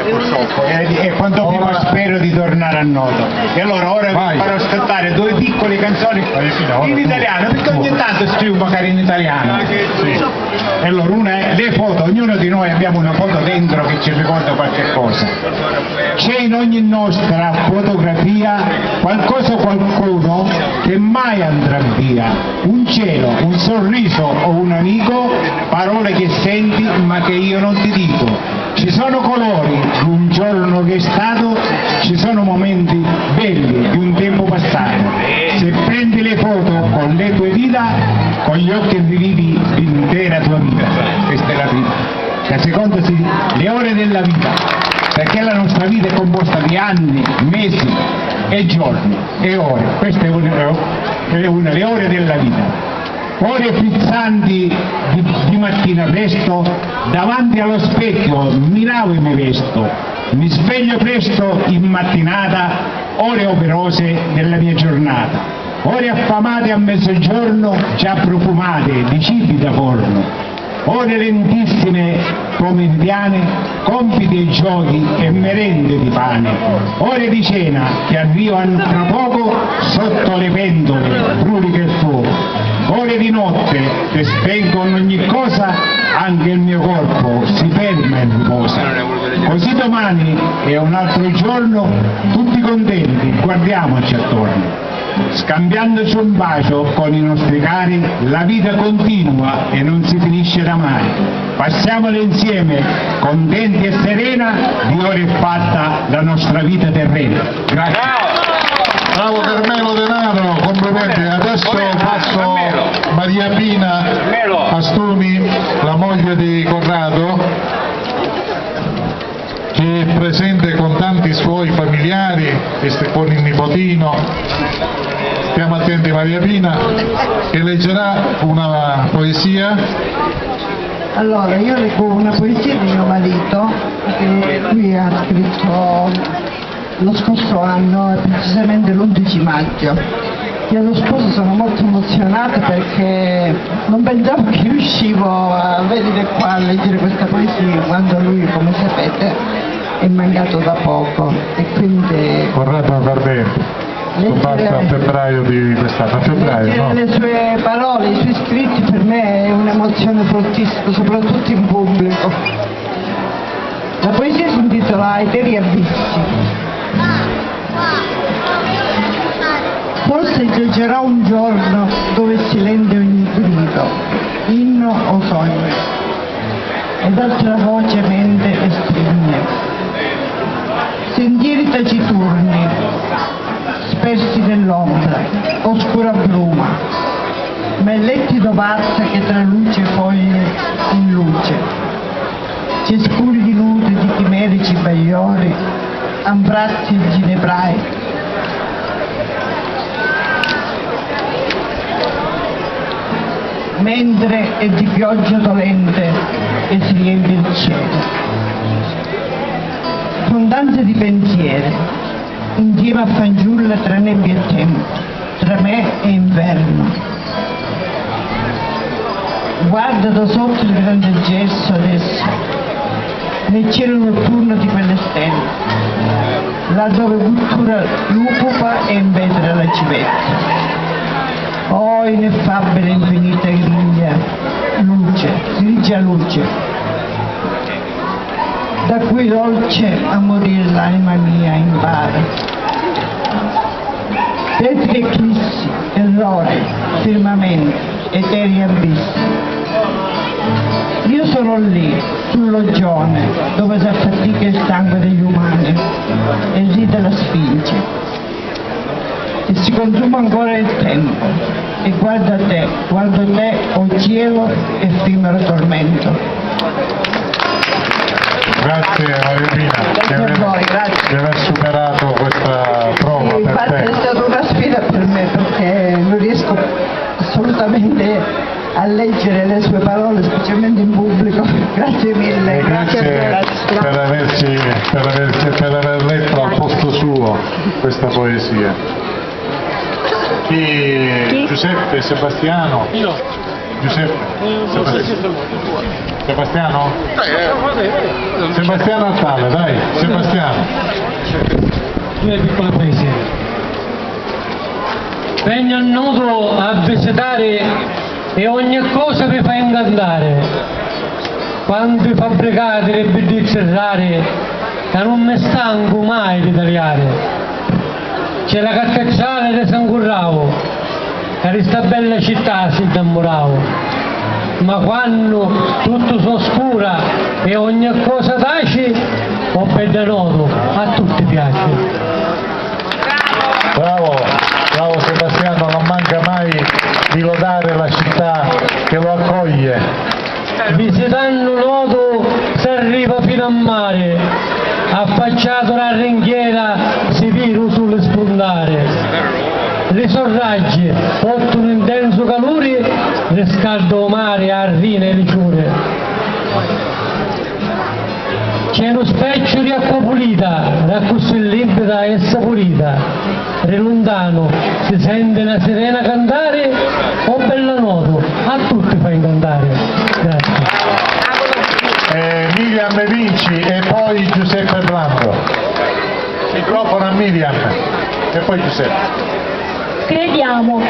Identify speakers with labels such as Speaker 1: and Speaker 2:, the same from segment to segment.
Speaker 1: purtroppo, e quanto prima spero di tornare a Noto. E allora ora vi farò ascoltare due piccole canzoni in italiano, perché ogni tanto scrivo magari in italiano. Sì. E allora una è le foto, ognuno di noi abbiamo una foto dentro che ci ricorda qualche cosa. C'è in ogni nostra fotografia qualcosa o qualcuno che mai andrà via, un cielo, un sorriso o un amico, parole che senti ma che io non ti dico. Ci sono colori di un giorno che è stato, ci sono momenti belli di un tempo passato. Se prendi le foto con le tue dita, con gli occhi rivivi l'intera tua vita. Questa è la prima. La seconda sì, le ore della vita, perché la nostra vita è composta di anni, mesi e giorni e ore. Questa è una le ore della vita. Ore frizzanti di mattina presto, davanti allo specchio mi lavo e mi vesto, mi sveglio presto in mattinata, ore operose della mia giornata, ore affamate a mezzogiorno, già profumate di cibi da forno, ore lentissime pomeridiane, compiti e giochi e merende di pane, ore di cena che arrivano tra poco sotto le pentole, bruliche il fuoco, ore di notte che spengono ogni cosa, anche il mio corpo si ferma e riposa. Così domani è un altro giorno, tutti contenti, guardiamoci attorno. Scambiandoci un bacio con i nostri cari, la vita continua e non si finisce da mai. Passiamola insieme, contenti e serena, di ore è fatta la nostra vita terrena. Grazie.
Speaker 2: Bravo Carmelo Denaro, complimenti. Adesso passo Maria Pina Pastuni, la moglie di Corrado, che è presente con tanti suoi familiari, con il nipotino. Stiamo attenti Maria Pina, che leggerà una poesia.
Speaker 3: Allora, io leggo una poesia di mio marito, che lui ha scritto lo scorso anno, precisamente l'11 maggio. Io e lo sposo sono molto emozionata perché non pensavo che riuscivo a venire qua a leggere questa poesia quando lui, come sapete, è mancato da poco e quindi
Speaker 2: Corrado Barbero. Scomparsa a febbraio di quest'anno, a febbraio, no?
Speaker 3: Le sue parole, i suoi scritti per me è un'emozione fortissima, soprattutto in pubblico. La poesia si intitola Eteri abissi. Forse giungerà un giorno dove si rende ogni grido, inno o sogno, ed altra voce mente esprime. Sentieri taciturni, spersi nell'ombra, oscura bruma, ma è lettido parte che traluce foglie in luce. Cespugli nudi di chimerici bagliori, ambrazzi ginebrai, mentre è di pioggia dolente e si riempie il cielo. Con danze di pensieri, insieme a fanciulle tra nebbia e tempo, tra me e inverno. Guarda da sotto il grande gesso adesso, nel cielo notturno di quelle stelle, là dove buttura l'upupa e invetra la civetta. Oh, ineffabile infinita griglia, luce, grigia luce, da cui dolce a morire l'anima mia impara. Tetri eclissi, errori, firmamenti, eteri abissi. Io sono lì, sull'oggione, dove si affatica il sangue degli umani e ride la sfinge. E si consuma ancora il tempo, e guarda te, o cielo, effimero tormento.
Speaker 2: Grazie Maria Pina di aver superato questa prova.
Speaker 3: Sì, infatti è stata una sfida per me perché non riesco assolutamente a leggere le sue parole, specialmente in pubblico. Grazie mille.
Speaker 2: Grazie per aver letto al posto suo questa poesia. Chi? Giuseppe, Sebastiano?
Speaker 4: Io.
Speaker 2: Giuseppe? Sebastiano? Sebastiano Attale, dai, Sebastiano.
Speaker 4: Due piccole poesie. Vengo a nudo a visitare e ogni cosa vi fa incantare. Quando i fabbricati le bellezze rare, che non mi stanco mai di tagliare. C'è la carcacciale di San Currao, che questa bella città si innamoravo. Ma quando tutto si oscura e ogni cosa tace, ho pedanoto, a tutti piace.
Speaker 2: Bravo, bravo Sebastiano, non manca mai di lodare la città che lo accoglie.
Speaker 4: Visitando Noto si arriva fino a mare, affacciato la ringhiera si vira sulle spuntare. Le sorragge portano un intenso calore, riscaldo mare a rine e ricciure. C'è uno specchio di acqua pulita, raccogliendo limpida e saporita. Da lontano si sente una sirena cantare, oh bella Noto, a tutti fa incantare. Grazie.
Speaker 2: Miriam Vinci e poi Giuseppe Blando. Microfono a Miriam e poi Giuseppe.
Speaker 5: Crediamo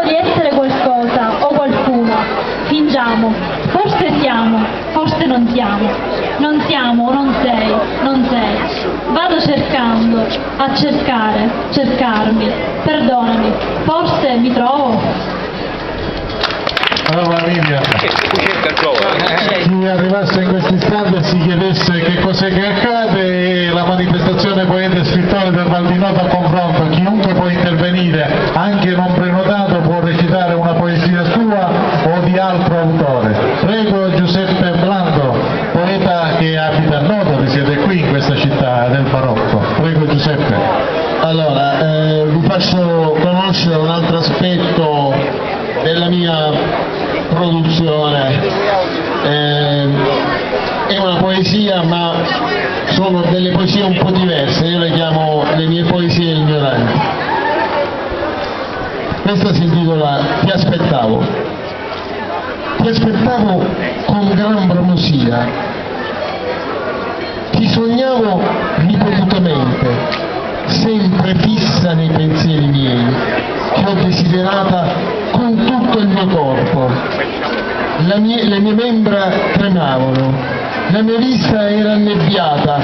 Speaker 5: di essere qualcosa o qualcuno, fingiamo, forse siamo, forse non siamo, non siamo, non sei, vado cercando, a cercarmi, perdonami, forse mi trovo.
Speaker 2: Allora Miriam, chi arrivasse in questo istante si chiedesse che cos'è che accade, la manifestazione poeta e scrittore del Val di Noto a confronto, chiunque può intervenire, anche non prenotato può recitare una poesia sua o di altro autore. Prego Giuseppe Blando, poeta che abita a Noto, risiede qui in questa città del barocco. Prego Giuseppe.
Speaker 6: Allora, vi faccio conoscere un altro aspetto della mia produzione. È una poesia, ma sono delle poesie un po' diverse, io le chiamo le mie poesie ignoranti. Questa si intitola Ti aspettavo con gran bramosia, ti sognavo ripetutamente, sempre fissa nei pensieri miei, che ho desiderata con tutto il mio corpo. Le mie membra tremavano, la mia vista era annebbiata,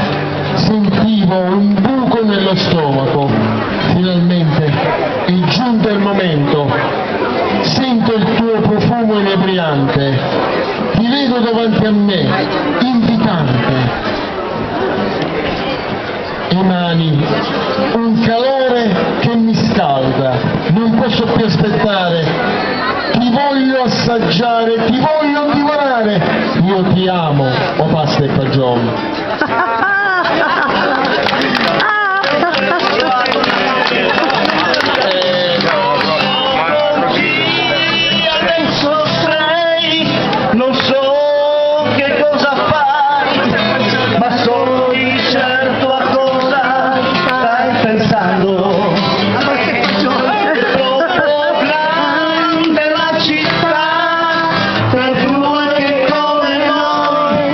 Speaker 6: sentivo un buco nello stomaco. Finalmente è giunto il momento, sento il tuo profumo inebriante, ti vedo davanti a me, invitante. Emani un calore che mi scalda, non posso più aspettare, ti voglio assaggiare, ti voglio divorare, io ti amo, o pasta e fagioli.
Speaker 7: Adesso sei, non so che cosa fai, ma sono di certo a cosa stai pensando. È troppo grande la città per due che come noi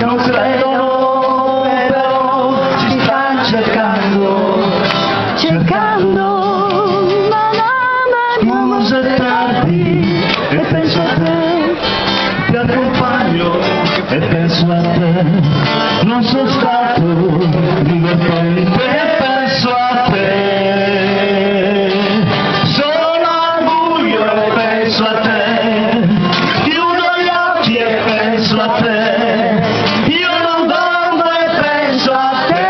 Speaker 7: non credono, però ci stanno cercando. Scusa è tardi e penso a te, ti accompagno e penso a te, non sono stato divertente e penso a te, sono al buio e penso a te, chiudo gli occhi e penso a te, io non dormo e penso a te,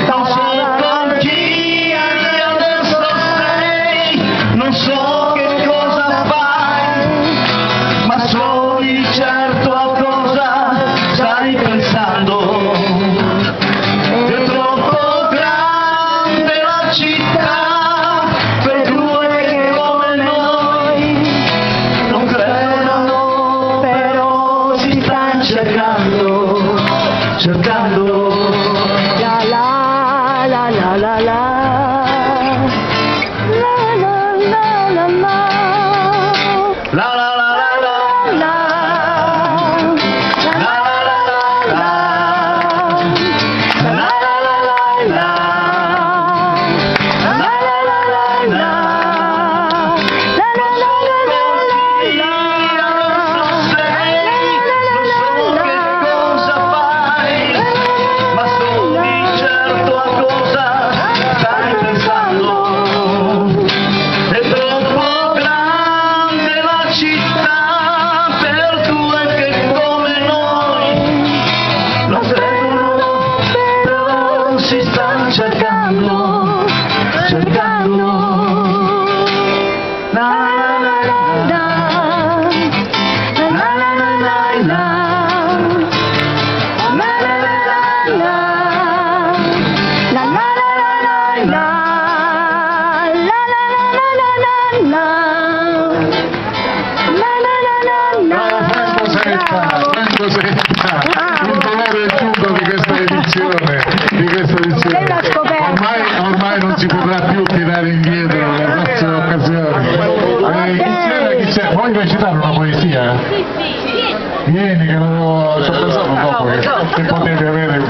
Speaker 7: non so con chi adesso sei, non so che cosa fai, ma so di certo a cosa stai pensando. È troppo grande la città per due come noi, non credono, però ci stanno cercando. La la la la la la la la la la la.
Speaker 2: che potevi avere.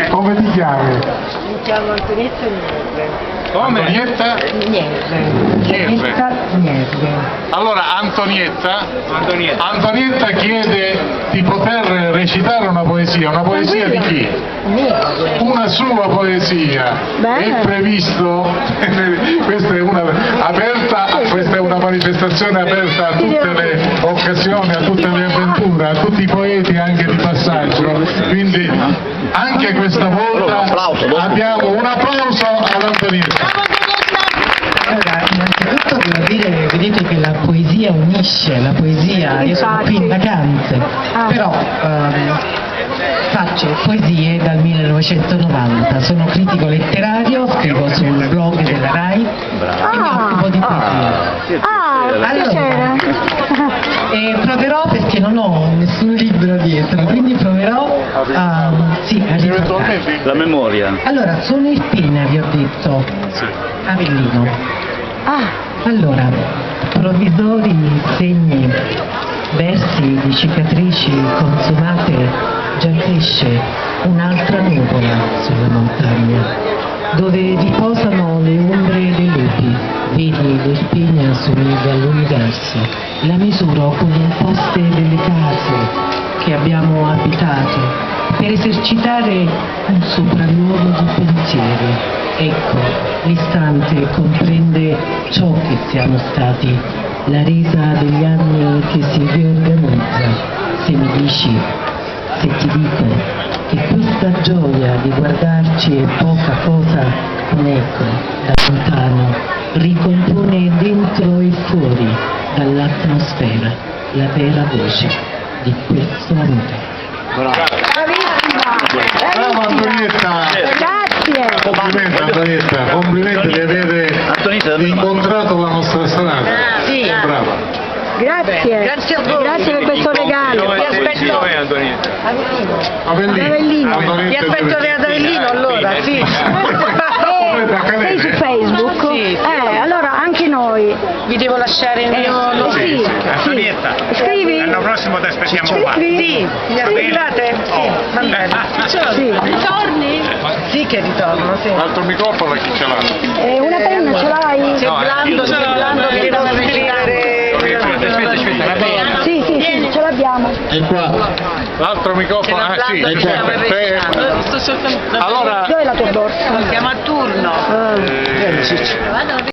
Speaker 2: Come ti chiami?
Speaker 8: Mi chiamo Antonietta Nieve.
Speaker 2: Come? Antonietta?
Speaker 8: Nieve.
Speaker 2: Allora Antonietta chiede di poter recitare una poesia di chi? Una sua poesia.
Speaker 8: Bene.
Speaker 2: È previsto, questa è una manifestazione aperta a tutte le occasioni, a tutte le avventure, a tutti i poeti anche di passaggio, quindi anche questa volta abbiamo un applauso ad Antonietta.
Speaker 9: Allora, innanzitutto devo dire, vedete che la poesia unisce, la poesia, io sono qui in vacanze, però faccio poesie dal 1990, sono critico letterario, scrivo sul blog della RAI e mi occupo di poesia.
Speaker 8: Piacere.
Speaker 9: E proverò, perché non ho nessun libro dietro, quindi proverò a riportare.
Speaker 7: La memoria.
Speaker 9: Allora, sono Irpina, vi ho detto, Avellino. Allora, provvisori segni, versi di cicatrici consumate, già cresce un'altra nuvola sulla montagna, dove riposano le ombre dei lupi. Vedi, l'Irpinia somiglia all'universo, la misuro con le imposte delle case che abbiamo abitato per esercitare un sopralluogo di pensieri. Ecco, l'istante comprende ciò che siamo stati, la resa degli anni che si riorganizza. Se mi dici, se ti dico che questa gioia di guardarci è poca cosa, un eco da lontano ricompone dentro e fuori dall'atmosfera la vera voce di questo amore.
Speaker 2: Brava Antonietta!
Speaker 8: Grazie.
Speaker 2: Complimenti Antonietta, complimenti di aver incontrato la nostra strada.
Speaker 8: Sì.
Speaker 2: Brava.
Speaker 8: Grazie. Grazie a voi. Grazie per questo regalo. Ti aspetto.
Speaker 2: Avellino.
Speaker 8: Ti aspetto ad Avellino allora, sì. Sei su Facebook? Sì. Allora anche noi. Vi devo lasciare il mio sì.
Speaker 1: Antonietta,
Speaker 8: Scrivi?
Speaker 1: l'anno prossimo ti aspettiamo qua.
Speaker 8: Sì. Mi aspettate? Sì, va bene. Sì.
Speaker 5: Ritorni?
Speaker 8: Sì che ritorno, sì.
Speaker 2: L'altro microfono chi ce l'ha?
Speaker 8: Una penna ce l'hai?
Speaker 1: No,
Speaker 8: C'è Blando che devo scrivere. Sì, ce l'abbiamo.
Speaker 2: È qua. L'altro microfono? Sì, è qua. Allora.
Speaker 8: Dove è la tua borsa?
Speaker 10: Siamo a turno.